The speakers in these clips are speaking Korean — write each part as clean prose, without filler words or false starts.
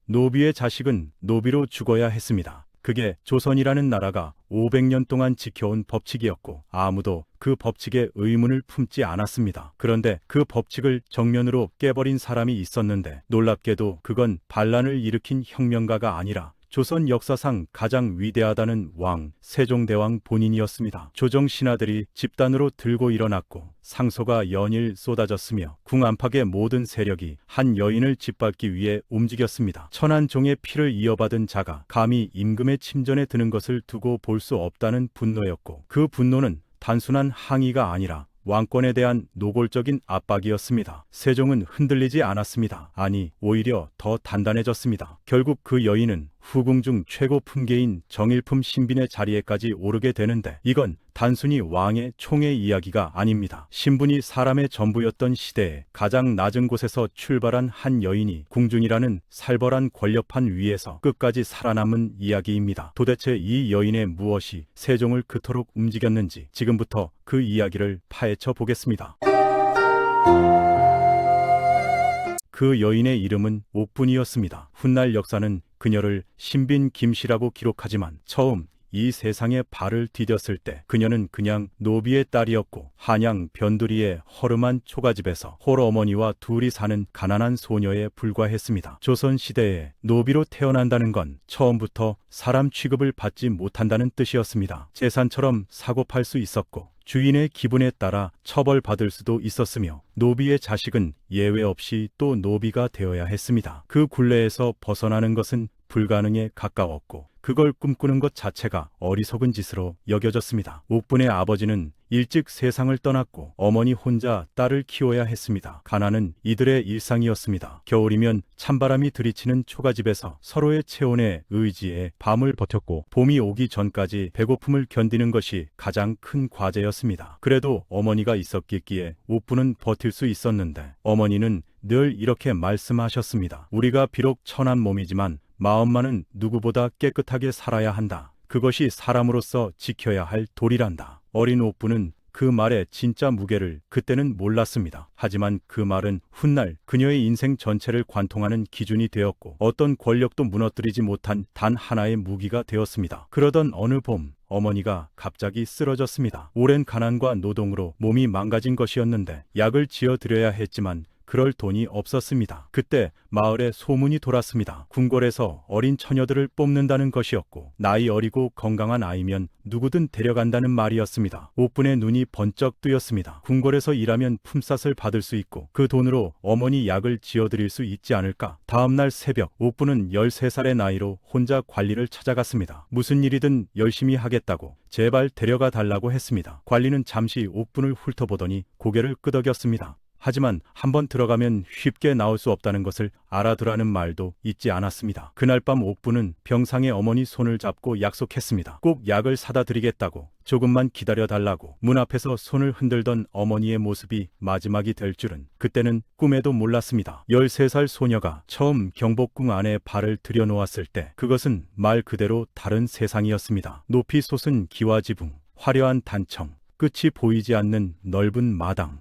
노비의 자식은 노비로 죽어야 했습니다. 그게 조선이라는 나라가 500년 동안 지켜온 법칙이었고 아무도 그 법칙에 의문을 품지 않았습니다. 그런데 그 법칙을 정면으로 깨버린 사람이 있었는데 놀랍게도 그건 반란을 일으킨 혁명가가 아니라 조선 역사상 가장 위대하다는 왕 세종대왕 본인이었습니다. 조정 신하들이 집단으로 들고 일어났고 상소가 연일 쏟아졌으며 궁 안팎의 모든 세력이 한 여인을 짓밟기 위해 움직였습니다. 천한 종의 피를 이어받은 자가 감히 임금의 침전에 드는 것을 두고 볼 수 없다는 분노였고 그 분노는 단순한 항의가 아니라 왕권에 대한 노골적인 압박이었습니다. 세종은 흔들리지 않았습니다. 아니, 오히려 더 단단해졌습니다. 결국 그 여인은 후궁 중 최고 품계인 정일품 신빈의 자리에까지 오르게 되는데 이건 단순히 왕의 총의 이야기가 아닙니다. 신분이 사람의 전부였던 시대에 가장 낮은 곳에서 출발한 한 여인이 궁중이라는 살벌한 권력판 위에서 끝까지 살아남은 이야기입니다. 도대체 이 여인의 무엇이 세종을 그토록 움직였는지 지금부터 그 이야기를 파헤쳐 보겠습니다. 그 여인의 이름은 옥분이었습니다. 훗날 역사는 그녀를 신빈 김씨라고 기록하지만 처음 이 세상에 발을 디뎠을 때 그녀는 그냥 노비의 딸이었고 한양 변두리의 허름한 초가집에서 홀어머니와 둘이 사는 가난한 소녀에 불과했습니다. 조선시대에 노비로 태어난다는 건 처음부터 사람 취급을 받지 못한다는 뜻이었습니다. 재산처럼 사고 팔 수 있었고 주인의 기분에 따라 처벌받을 수도 있었으며 노비의 자식은 예외 없이 또 노비가 되어야 했습니다. 그 굴레에서 벗어나는 것은 불가능에 가까웠고 그걸 꿈꾸는 것 자체가 어리석은 짓으로 여겨졌습니다. 옥분의 아버지는 일찍 세상을 떠났고 어머니 혼자 딸을 키워야 했습니다. 가난은 이들의 일상이었습니다. 겨울이면 찬바람이 들이치는 초가집에서 서로의 체온에 의지해 밤을 버텼고 봄이 오기 전까지 배고픔을 견디는 것이 가장 큰 과제였습니다. 그래도 어머니가 있었기에 옥분은 버틸 수 있었는데 어머니는 늘 이렇게 말씀하셨습니다. 우리가 비록 천한 몸이지만 마음만은 누구보다 깨끗하게 살아야 한다. 그것이 사람으로서 지켜야 할 도리란다. 어린 옥분은 그 말의 진짜 무게를 그때는 몰랐습니다. 하지만 그 말은 훗날 그녀의 인생 전체를 관통하는 기준이 되었고 어떤 권력도 무너뜨리지 못한 단 하나의 무기가 되었습니다. 그러던 어느 봄 어머니가 갑자기 쓰러졌습니다. 오랜 가난과 노동으로 몸이 망가진 것이었는데 약을 지어드려야 했지만 그럴 돈이 없었습니다. 그때 마을에 소문이 돌았습니다. 궁궐에서 어린 처녀들을 뽑는다는 것이었고 나이 어리고 건강한 아이면 누구든 데려간다는 말이었습니다. 옥분의 눈이 번쩍 뜨였습니다. 궁궐에서 일하면 품삯을 받을 수 있고 그 돈으로 어머니 약을 지어드릴 수 있지 않을까. 다음날 새벽 옥분은 13살의 나이로 혼자 관리를 찾아갔습니다. 무슨 일이든 열심히 하겠다고 제발 데려가 달라고 했습니다. 관리는 잠시 옥분을 훑어보더니 고개를 끄덕였습니다. 하지만 한번 들어가면 쉽게 나올 수 없다는 것을 알아두라는 말도 잊지 않았습니다. 그날 밤 옥분은 병상의 어머니 손을 잡고 약속했습니다. 꼭 약을 사다 드리겠다고, 조금만 기다려달라고. 문 앞에서 손을 흔들던 어머니의 모습이 마지막이 될 줄은 그때는 꿈에도 몰랐습니다. 13살 소녀가 처음 경복궁 안에 발을 들여놓았을 때 그것은 말 그대로 다른 세상이었습니다. 높이 솟은 기와지붕, 화려한 단청, 끝이 보이지 않는 넓은 마당,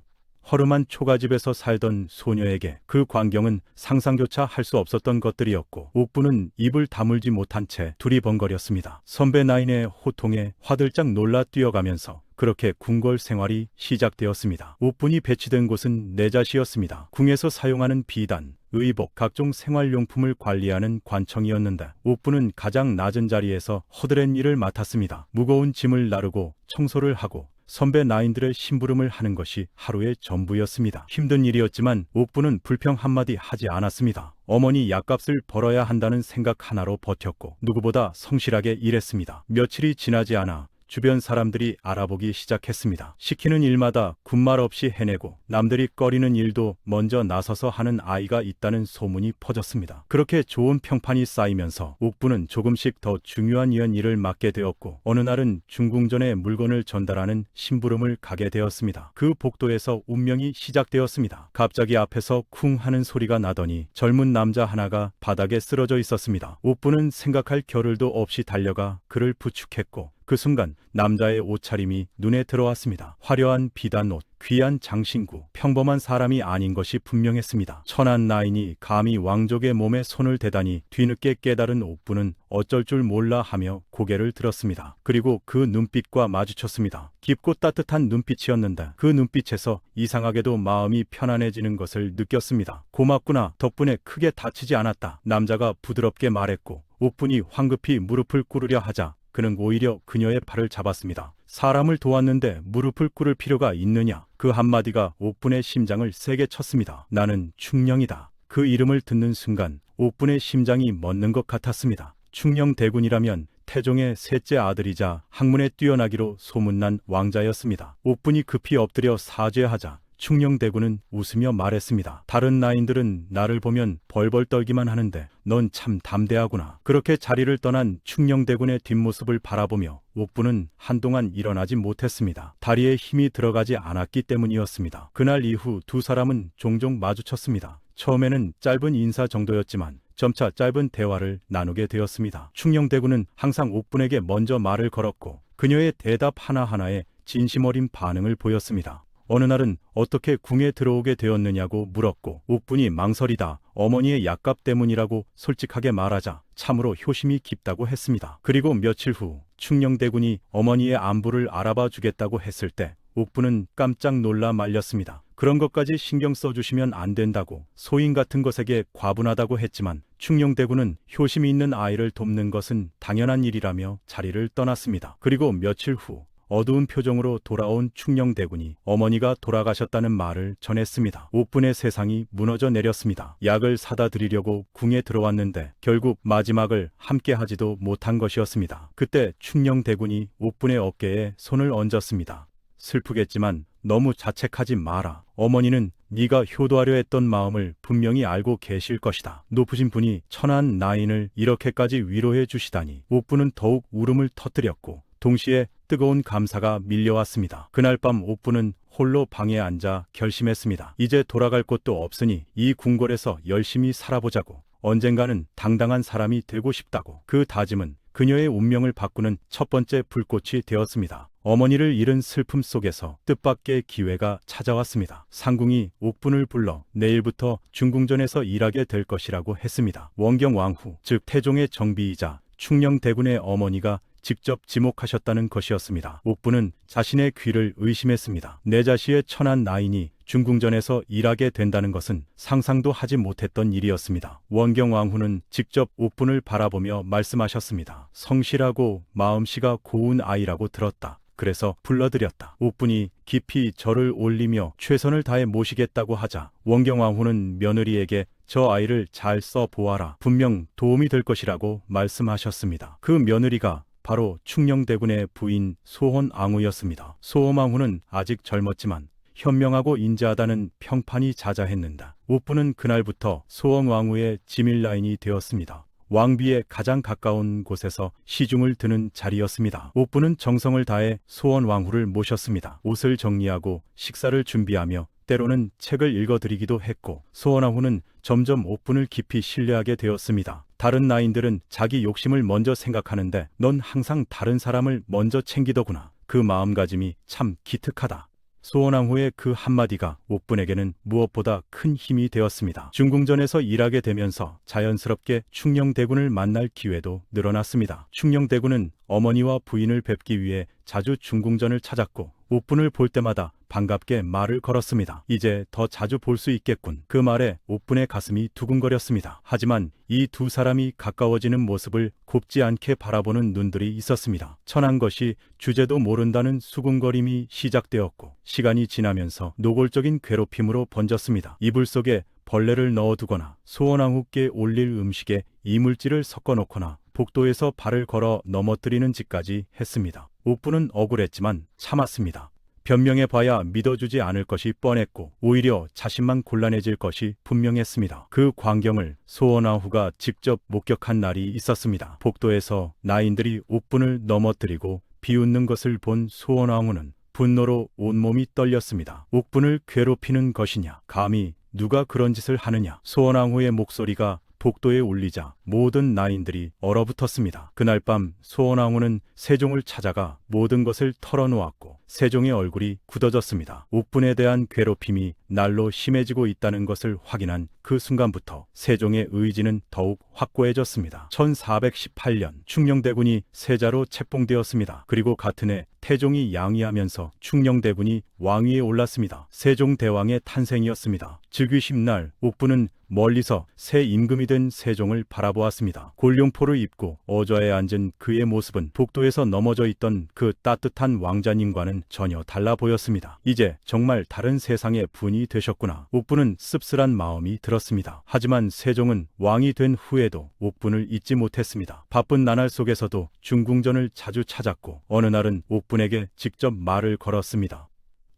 허름한 초가집에서 살던 소녀에게 그 광경은 상상조차 할 수 없었던 것들이었고 옥분은 입을 다물지 못한 채 두리번거렸습니다. 선배 나인의 호통에 화들짝 놀라 뛰어가면서 그렇게 궁궐 생활이 시작되었습니다. 옥분이 배치된 곳은 내자시였습니다. 궁에서 사용하는 비단, 의복, 각종 생활용품을 관리하는 관청이었는데 옥분은 가장 낮은 자리에서 허드렛 일을 맡았습니다. 무거운 짐을 나르고 청소를 하고 선배 나인들의 심부름을 하는 것이 하루의 전부였습니다. 힘든 일이었지만 옥분은 불평 한마디 하지 않았습니다. 어머니 약값을 벌어야 한다는 생각 하나로 버텼고 누구보다 성실하게 일했습니다. 며칠이 지나지 않아 주변 사람들이 알아보기 시작했습니다. 시키는 일마다 군말 없이 해내고 남들이 꺼리는 일도 먼저 나서서 하는 아이가 있다는 소문이 퍼졌습니다. 그렇게 좋은 평판이 쌓이면서 옥분은 조금씩 더 중요한 일을 맡게 되었고 어느 날은 중궁전에 물건을 전달하는 심부름을 가게 되었습니다. 그 복도에서 운명이 시작되었습니다. 갑자기 앞에서 쿵 하는 소리가 나더니 젊은 남자 하나가 바닥에 쓰러져 있었습니다. 옥분은 생각할 겨를도 없이 달려가 그를 부축했고 그 순간 남자의 옷차림이 눈에 들어왔습니다. 화려한 비단 옷, 귀한 장신구, 평범한 사람이 아닌 것이 분명했습니다. 천한 나인이 감히 왕족의 몸에 손을 대다니 뒤늦게 깨달은 옥부는 어쩔 줄 몰라 하며 고개를 들었습니다. 그리고 그 눈빛과 마주쳤습니다. 깊고 따뜻한 눈빛이었는데 그 눈빛에서 이상하게도 마음이 편안해지는 것을 느꼈습니다. 고맙구나. 덕분에 크게 다치지 않았다. 남자가 부드럽게 말했고 옥분이 황급히 무릎을 꿇으려 하자 그는 오히려 그녀의 팔을 잡았습니다. 사람을 도왔는데 무릎을 꿇을 필요가 있느냐? 그 한마디가 옥분의 심장을 세게 쳤습니다. 나는 충령이다. 그 이름을 듣는 순간 옥분의 심장이 멎는 것 같았습니다. 충령대군이라면 태종의 셋째 아들이자 학문에 뛰어나기로 소문난 왕자였습니다. 옥분이 급히 엎드려 사죄하자 충령대군은 웃으며 말했습니다. 다른 나인들은 나를 보면 벌벌 떨기만 하는데 넌 참 담대하구나. 그렇게 자리를 떠난 충령대군의 뒷모습을 바라보며 옥부는 한동안 일어나지 못했습니다. 다리에 힘이 들어가지 않았기 때문이었습니다. 그날 이후 두 사람은 종종 마주쳤습니다. 처음에는 짧은 인사 정도였지만 점차 짧은 대화를 나누게 되었습니다. 충령대군은 항상 옥분에게 먼저 말을 걸었고 그녀의 대답 하나하나에 진심 어린 반응을 보였습니다. 어느 날은 어떻게 궁에 들어오게 되었느냐고 물었고 옥분이 망설이다 어머니의 약값 때문이라고 솔직하게 말하자 참으로 효심이 깊다고 했습니다. 그리고 며칠 후 충령대군이 어머니의 안부를 알아봐 주겠다고 했을 때 옥분은 깜짝 놀라 말렸습니다. 그런 것까지 신경 써주시면 안 된다고 소인 같은 것에게 과분하다고 했지만 충령대군은 효심이 있는 아이를 돕는 것은 당연한 일이라며 자리를 떠났습니다. 그리고 며칠 후 어두운 표정으로 돌아온 충령대군이 어머니가 돌아가셨다는 말을 전했습니다. 옥분의 세상이 무너져 내렸습니다. 약을 사다 드리려고 궁에 들어왔는데 결국 마지막을 함께 하지도 못한 것이었습니다. 그때 충령대군이 옥분의 어깨에 손을 얹었습니다. 슬프겠지만 너무 자책하지 마라. 어머니는 네가 효도하려 했던 마음을 분명히 알고 계실 것이다. 높으신 분이 천한 나인을 이렇게까지 위로해 주시다니. 옥분은 더욱 울음을 터뜨렸고 동시에 뜨거운 감사가 밀려왔습니다. 그날 밤 옥부는 홀로 방에 앉아 결심했습니다. 이제 돌아갈 곳도 없으니 이 궁궐에서 열심히 살아보자고. 언젠가는 당당한 사람이 되고 싶다고. 그 다짐은 그녀의 운명을 바꾸는 첫 번째 불꽃이 되었습니다. 어머니를 잃은 슬픔 속에서 뜻밖의 기회가 찾아왔습니다. 상궁이 옥분을 불러 내일부터 중궁전에서 일하게 될 것이라고 했습니다. 원경왕후, 즉 태종의 정비이자 충령대군의 어머니가 직접 지목하셨다는 것이었습니다. 옥부는 자신의 귀를 의심했습니다. 내 자시의 천한 나인이 중궁전에서 일하게 된다는 것은 상상도 하지 못했던 일이었습니다. 원경왕후는 직접 옥분을 바라보며 말씀하셨습니다. 성실하고 마음씨가 고운 아이라고 들었다. 그래서 불러들였다. 옥분이 깊이 절을 올리며 최선을 다해 모시겠다고 하자 원경왕후는 며느리에게 저 아이를 잘 써보아라. 분명 도움이 될 것이라고 말씀하셨습니다. 그 며느리가 바로 충령대군의 부인 소헌왕후였습니다. 소헌왕후는 아직 젊었지만 현명하고 인자하다는 평판이 자자했는다. 옥부는 그날부터 소헌왕후의 지밀라인이 되었습니다. 왕비에 가장 가까운 곳에서 시중을 드는 자리였습니다. 옥부는 정성을 다해 소헌왕후를 모셨습니다. 옷을 정리하고 식사를 준비하며 때로는 책을 읽어드리기도 했고 소헌왕후는 점점 옥분을 깊이 신뢰하게 되었습니다. 다른 나인들은 자기 욕심을 먼저 생각하는데 넌 항상 다른 사람을 먼저 챙기더구나. 그 마음가짐이 참 기특하다. 소헌왕후의 그 한마디가 옥분에게는 무엇보다 큰 힘이 되었습니다. 중궁전에서 일하게 되면서 자연스럽게 충령대군을 만날 기회도 늘어났습니다. 충령대군은 어머니와 부인을 뵙기 위해 자주 중궁전을 찾았고 옥분을 볼 때마다 반갑게 말을 걸었습니다. 이제 더 자주 볼 수 있겠군. 그 말에 옥분의 가슴이 두근거렸습니다. 하지만 이 두 사람이 가까워지는 모습을 곱지 않게 바라보는 눈들이 있었습니다. 천한 것이 주제도 모른다는 수군거림이 시작되었고 시간이 지나면서 노골적인 괴롭힘으로 번졌습니다. 이불 속에 벌레를 넣어두거나 소헌왕후께 올릴 음식에 이물질을 섞어놓거나 복도에서 발을 걸어 넘어뜨리는 짓까지 했습니다. 옥부는 억울했지만 참았습니다. 변명해봐야 믿어주지 않을 것이 뻔했고 오히려 자신만 곤란해질 것이 분명했습니다. 그 광경을 소헌왕후가 직접 목격한 날이 있었습니다. 복도에서 나인들이 옥분을 넘어뜨리고 비웃는 것을 본 소헌왕후는 분노로 온몸이 떨렸습니다. 옥분을 괴롭히는 것이냐? 감히 누가 그런 짓을 하느냐? 소헌왕후의 목소리가 복도에 울리자 모든 나인들이 얼어붙었습니다. 그날 밤 소원왕후는 세종을 찾아가 모든 것을 털어놓았고 세종의 얼굴이 굳어졌습니다. 옥분에 대한 괴롭힘이 날로 심해지고 있다는 것을 확인한 그 순간부터 세종의 의지는 더욱 확고해졌습니다. 1418년 충녕대군이 세자로 책봉되었습니다. 그리고 같은 해 태종이 양위하면서 충녕대군이 왕위에 올랐습니다. 세종대왕의 탄생이었습니다. 즉위식날 옥부는 멀리서 새 임금이 된 세종을 바라보았습니다. 골룡포를 입고 어좌에 앉은 그의 모습은 복도에서 넘어져 있던 그 따뜻한 왕자님과는 전혀 달라 보였습니다. 이제 정말 다른 세상의 분이 되셨구나. 옥부는 씁쓸한 마음이 들었습니다. 하지만 세종은 왕이 된 후에도 옥분을 잊지 못했습니다. 바쁜 나날 속에서도 중궁전을 자주 찾았고 어느 날은 옥분에게 직접 말을 걸었습니다.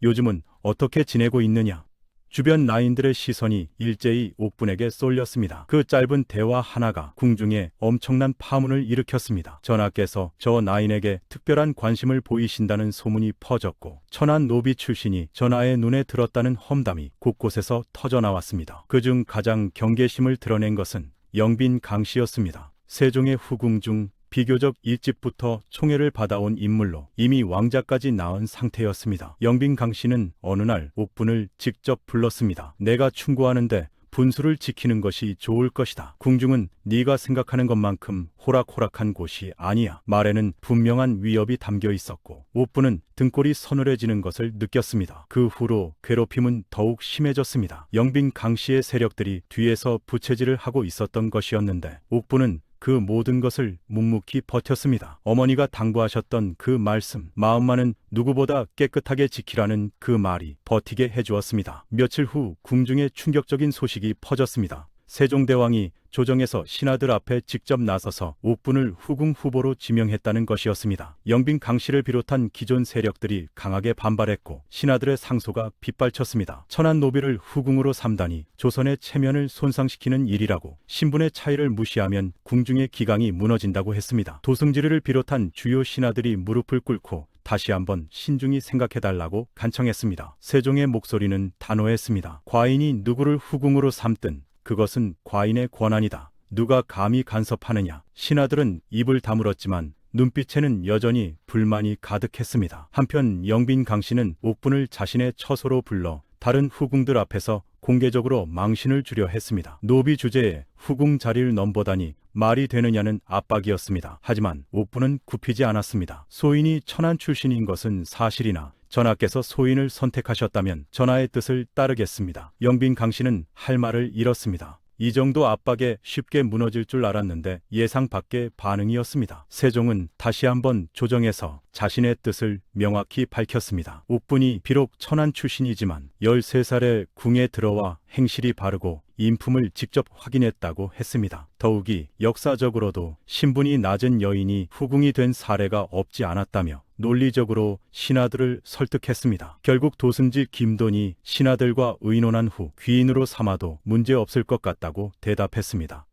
요즘은 어떻게 지내고 있느냐? 주변 나인들의 시선이 일제히 옥분에게 쏠렸습니다. 그 짧은 대화 하나가 궁중에 엄청난 파문을 일으켰습니다. 전하께서 저 나인에게 특별한 관심을 보이신다는 소문이 퍼졌고 천한 노비 출신이 전하의 눈에 들었다는 험담이 곳곳에서 터져나왔습니다. 그중 가장 경계심을 드러낸 것은 영빈 강씨였습니다. 세종의 후궁 중 비교적 일찍부터 총애를 받아온 인물로 이미 왕자까지 낳은 상태였습니다. 영빈 강씨는 어느 날 옥분을 직접 불렀습니다. 내가 충고하는데 분수를 지키는 것이 좋을 것이다. 궁중은 네가 생각하는 것만큼 호락호락한 곳이 아니야. 말에는 분명한 위협이 담겨 있었고 옥분은 등골이 서늘해지는 것을 느꼈습니다. 그 후로 괴롭힘은 더욱 심해졌습니다. 영빈 강씨의 세력들이 뒤에서 부채질을 하고 있었던 것이었는데 옥분은 그 모든 것을 묵묵히 버텼습니다. 어머니가 당부하셨던 그 말씀, 마음만은 누구보다 깨끗하게 지키라는 그 말이 버티게 해주었습니다. 며칠 후 궁중에 충격적인 소식이 퍼졌습니다. 세종대왕이 조정에서 신하들 앞에 직접 나서서 옥분을 후궁 후보로 지명했다는 것이었습니다. 영빈 강씨를 비롯한 기존 세력들이 강하게 반발했고 신하들의 상소가 빗발쳤습니다. 천한 노비를 후궁으로 삼다니 조선의 체면을 손상시키는 일이라고, 신분의 차이를 무시하면 궁중의 기강이 무너진다고 했습니다. 도승지리를 비롯한 주요 신하들이 무릎을 꿇고 다시 한번 신중히 생각해달라고 간청했습니다. 세종의 목소리는 단호했습니다. 과인이 누구를 후궁으로 삼든 그것은 과인의 권한이다. 누가 감히 간섭하느냐. 신하들은 입을 다물었지만 눈빛에는 여전히 불만이 가득했습니다. 한편 영빈 강씨는 옥분을 자신의 처소로 불러 다른 후궁들 앞에서 공개적으로 망신을 주려 했습니다. 노비 주제에 후궁 자리를 넘보다니 말이 되느냐는 압박이었습니다. 하지만 옥분은 굽히지 않았습니다. 소인이 천한 출신인 것은 사실이나 전하께서 소인을 선택하셨다면 전하의 뜻을 따르겠습니다. 영빈 강씨는 할 말을 잃었습니다. 이 정도 압박에 쉽게 무너질 줄 알았는데 예상 밖의 반응이었습니다. 세종은 다시 한번 조정에서 자신의 뜻을 명확히 밝혔습니다. 옥분이 비록 천한 출신이지만 13살에 궁에 들어와 행실이 바르고 인품을 직접 확인했다고 했습니다. 더욱이 역사적으로도 신분이 낮은 여인이 후궁이 된 사례가 없지 않았다며 논리적으로 신하들을 설득했습니다. 결국 도승지 김돈이 신하들과 의논한 후 귀인으로 삼아도 문제없을 것 같다고 대답했습니다.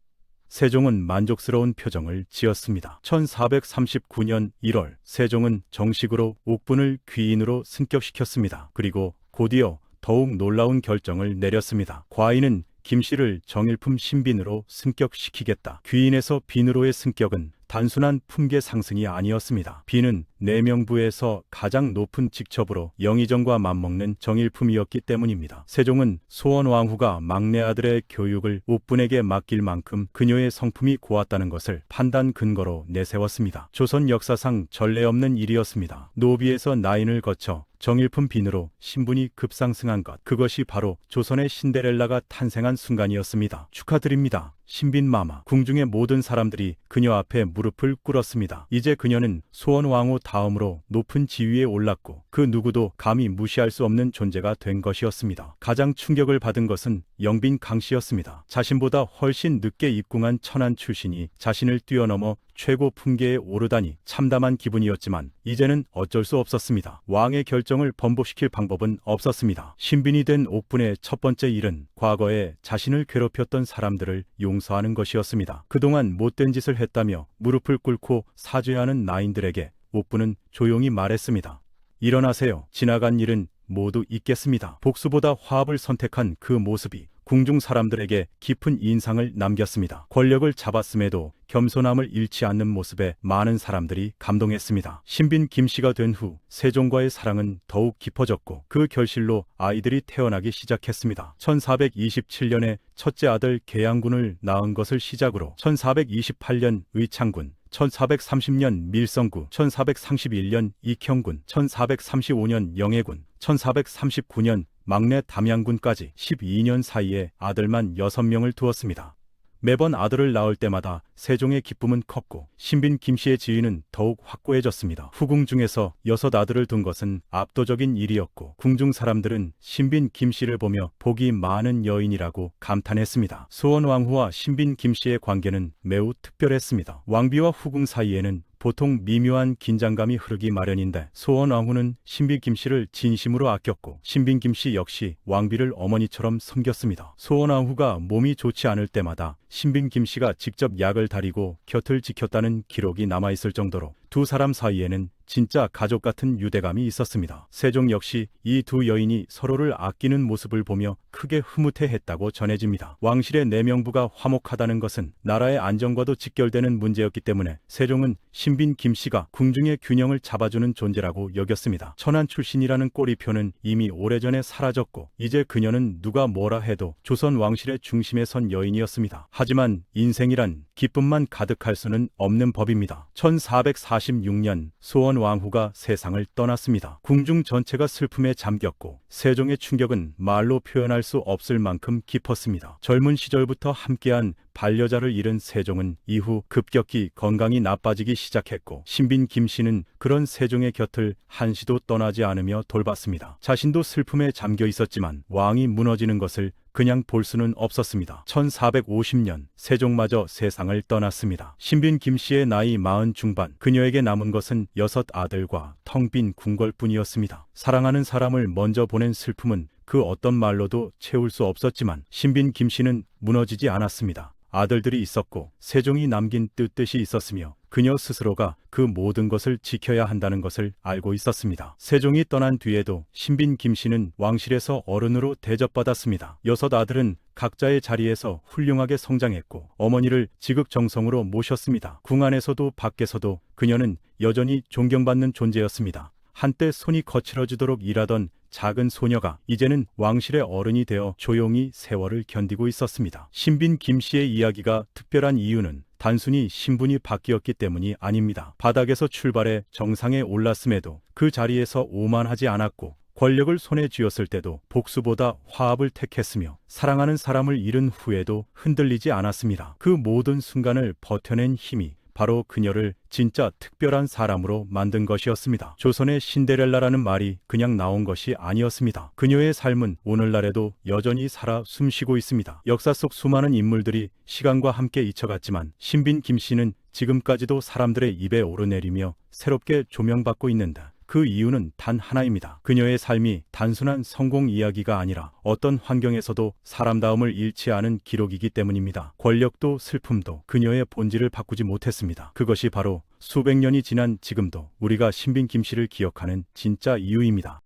세종은 만족스러운 표정을 지었습니다. 1439년 1월 세종은 정식으로 옥분을 귀인으로 승격시켰습니다. 그리고 곧이어 더욱 놀라운 결정을 내렸습니다. 과인은 김씨를 정일품 신빈으로 승격시키겠다. 귀인에서 빈으로의 승격은 단순한 품계 상승이 아니었습니다. 빈은 내명부에서 가장 높은 직첩으로 영의정과 맞먹는 정일품이었기 때문입니다. 세종은 소원왕후가 막내 아들의 교육을 옥분에게 맡길 만큼 그녀의 성품이 고왔다는 것을 판단 근거로 내세웠습니다. 조선 역사상 전례 없는 일이었습니다. 노비에서 나인을 거쳐 정일품 빈으로 신분이 급상승한 것, 그것이 바로 조선의 신데렐라가 탄생한 순간이었습니다. 축하드립니다. 신빈마마. 궁중의 모든 사람들이 그녀 앞에 무릎을 꿇었습니다. 이제 그녀는 소원왕후 다음으로 높은 지위에 올랐고 그 누구도 감히 무시할 수 없는 존재가 된 것이었습니다. 가장 충격을 받은 것은 영빈 강씨였습니다. 자신보다 훨씬 늦게 입궁한 천한 출신이 자신을 뛰어넘어 최고 품계에 오르다니 참담한 기분이었지만 이제는 어쩔 수 없었습니다. 왕의 결정을 번복시킬 방법은 없었습니다. 신빈이 된 옥분의 첫 번째 일은 과거에 자신을 괴롭혔던 사람들을 용서하는 것이었습니다. 그동안 못된 짓을 했다며 무릎을 꿇고 사죄하는 나인들에게 옥분은 조용히 말했습니다. 일어나세요. 지나간 일은 모두 잊겠습니다. 복수보다 화합을 선택한 그 모습이 궁중 사람들에게 깊은 인상을 남겼습니다. 권력을 잡았음에도 겸손함을 잃지 않는 모습에 많은 사람들이 감동했습니다. 신빈 김씨가 된 후 세종과의 사랑은 더욱 깊어졌고 그 결실로 아이들이 태어나기 시작했습니다. 1427년에 첫째 아들 계양군을 낳은 것을 시작으로 1428년 의창군, 1430년 밀성구, 1431년 익형군, 1435년 영해군, 1439년 막내 담양군까지 12년 사이에 아들만 6명을 두었습니다. 매번 아들을 낳을 때마다 세종의 기쁨은 컸고 신빈 김씨의 지위는 더욱 확고해졌습니다. 후궁 중에서 6 아들을 둔 것은 압도적인 일이었고 궁중 사람들은 신빈 김씨를 보며 복이 많은 여인이라고 감탄했습니다. 소원왕후와 신빈 김씨의 관계는 매우 특별했습니다. 왕비와 후궁 사이에는 보통 미묘한 긴장감이 흐르기 마련인데 소원왕후는 신빈 김씨를 진심으로 아꼈고 신빈 김씨 역시 왕비를 어머니처럼 섬겼습니다. 소원왕후가 몸이 좋지 않을 때마다 신빈 김씨가 직접 약을 다리고 곁을 지켰다는 기록이 남아있을 정도로 두 사람 사이에는 진짜 가족 같은 유대감이 있었습니다. 세종 역시 이 두 여인이 서로를 아끼는 모습을 보며 크게 흐뭇해했다고 전해집니다. 왕실의 내명부가 화목하다는 것은 나라의 안정과도 직결되는 문제였기 때문에 세종은 신빈 김씨가 궁중의 균형을 잡아주는 존재라고 여겼습니다. 천한 출신이라는 꼬리표는 이미 오래전에 사라졌고 이제 그녀는 누가 뭐라 해도 조선 왕실의 중심에 선 여인이었습니다. 하지만 인생이란 기쁨만 가득할 수는 없는 법입니다. 1446년 소원 왕후가 세상을 떠났습니다. 궁중 전체가 슬픔에 잠겼고 세종의 충격은 말로 표현할 수 없을 만큼 깊었습니다. 젊은 시절부터 함께한 반려자를 잃은 세종은 이후 급격히 건강이 나빠지기 시작했고 신빈 김씨는 그런 세종의 곁을 한시도 떠나지 않으며 돌봤습니다. 자신도 슬픔에 잠겨 있었지만 왕이 무너지는 것을 그냥 볼 수는 없었습니다. 1450년 세종마저 세상을 떠났습니다. 신빈 김씨의 나이 40 중반, 그녀에게 남은 것은 6 아들과 텅 빈 궁궐뿐이었습니다. 사랑하는 사람을 먼저 보낸 슬픔은 그 어떤 말로도 채울 수 없었지만 신빈 김씨는 무너지지 않았습니다. 아들들이 있었고 세종이 남긴 뜻이 있었으며 그녀 스스로가 그 모든 것을 지켜야 한다는 것을 알고 있었습니다. 세종이 떠난 뒤에도 신빈 김씨는 왕실에서 어른으로 대접받았습니다. 6 아들은 각자의 자리에서 훌륭하게 성장했고 어머니를 지극정성으로 모셨습니다. 궁 안에서도 밖에서도 그녀는 여전히 존경받는 존재였습니다. 한때 손이 거칠어지도록 일하던 작은 소녀가 이제는 왕실의 어른이 되어 조용히 세월을 견디고 있었습니다. 신빈 김씨의 이야기가 특별한 이유는 단순히 신분이 바뀌었기 때문이 아닙니다. 바닥에서 출발해 정상에 올랐음에도 그 자리에서 오만하지 않았고 권력을 손에 쥐었을 때도 복수보다 화합을 택했으며 사랑하는 사람을 잃은 후에도 흔들리지 않았습니다. 그 모든 순간을 버텨낸 힘이 바로 그녀를 진짜 특별한 사람으로 만든 것이었습니다. 조선의 신데렐라라는 말이 그냥 나온 것이 아니었습니다. 그녀의 삶은 오늘날에도 여전히 살아 숨쉬고 있습니다. 역사 속 수많은 인물들이 시간과 함께 잊혀갔지만 신빈 김씨는 지금까지도 사람들의 입에 오르내리며 새롭게 조명받고 있는데 그 이유는 단 하나입니다. 그녀의 삶이 단순한 성공 이야기가 아니라 어떤 환경에서도 사람다움을 잃지 않은 기록이기 때문입니다. 권력도 슬픔도 그녀의 본질을 바꾸지 못했습니다. 그것이 바로 수백 년이 지난 지금도 우리가 신빈 김씨를 기억하는 진짜 이유입니다.